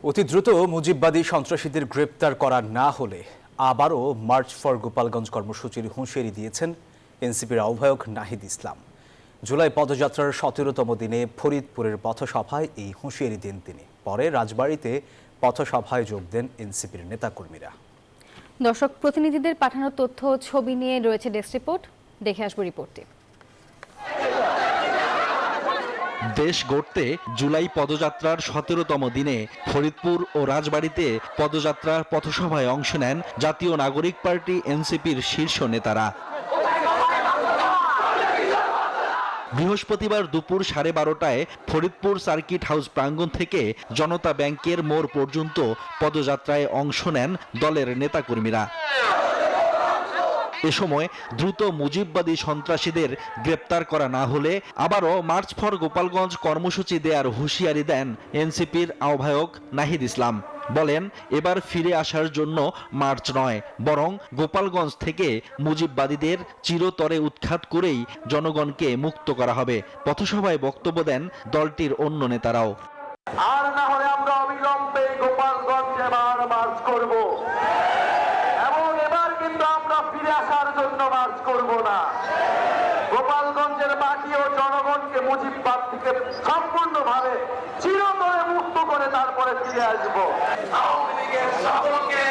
অতি দ্রুত মুজিববাদী সন্ত্রাসীদের গ্রেপ্তার করা না হলে আবারও মার্চ ফর গোপালগঞ্জ কর্মসূচির হুঁশিয়ারি দিয়েছেন এনসিপির আহ্বায়ক নাহিদ ইসলাম। জুলাই পদযাত্রার ১৭তম দিনে ফরিদপুরের পথসভায় এই হুঁশিয়ারি দেন তিনি। পরে রাজবাড়ীতে পথসভায় যোগ দেন এনসিপির নেতাকর্মীরা। দর্শক, প্রতিনিধিদের পাঠানো তথ্য ছবি নিয়ে রয়েছে ডেস্ক রিপোর্ট, দেখে আসবো রিপোর্টটি। দেশ গড়তে জুলাই পদযাত্রার ১৭তম দিনে ফরিদপুর ও রাজবাড়ীতে পদযাত্রার পথসভায় অংশ নেন জাতীয় নাগরিক পার্টি এনসিপির শীর্ষ নেতারা। বৃহস্পতিবার দুপুর 12:30টায় ফরিদপুর সার্কিট হাউস প্রাঙ্গণ থেকে জনতা ব্যাংকের মোড় পর্যন্ত পদযাত্রায় অংশ নেন দলের নেতাকর্মীরা। এ সময় দ্রুত মুজিববাদী সন্ত্রাসীদের গ্রেপ্তার করা না হলে আবারও মার্চ ফর গোপালগঞ্জ কর্মসূচি দেওয়ার হুঁশিয়ারি দেন এনসিপির আহ্বায়ক নাহিদ ইসলাম। বলেন, এবার ফিরে আসার জন্য মার্চ নয়, বরং গোপালগঞ্জ থেকে মুজিববাদীদের চিরতরে উৎখাত করেই জনগণকে মুক্ত করা হবে। পথসভায় বক্তব্য দেন দলটির অন্য নেতারাও। আর না হলে আমরা অবিলম্বে গোপালগঞ্জে মার্চ করব, এবং এবার কিন্তু আমরা ফিরে আসার জন্য মার্চ করব না। গোপালগঞ্জের মাটি ও জনগণকে মুজিববাদ থেকে সম্পূর্ণভাবে চিরতরে মুক্ত করে তারপরে ফিরে আসবো। আওয়ামী লীগের সকলকে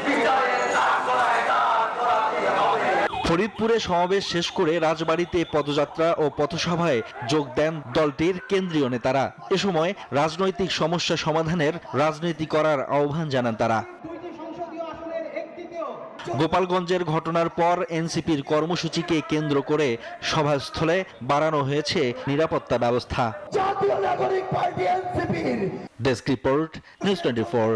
বিচারের কাঠগড়ায় দাঁড় করাতে হবে। ফরিদপুরে সমাবেশ শেষ করে রাজবাড়ীতে পদযাত্রা ও পথসভায় যোগ দেন দলটির কেন্দ্রীয় নেতারা। এ সময় রাজনৈতিক সমস্যা সমাধানের রাজনীতি করার আহ্বান জানান তারা। গোপালগঞ্জের ঘটনার পর এনসিপির কর্মসূচিকে কেন্দ্র করে সভাস্থলে বাড়ানো হয়েছে নিরাপত্তা ব্যবস্থা। জাতীয় নাগরিক পার্টি এনসিপির ডেস্ক রিপোর্ট, নিউজ 24।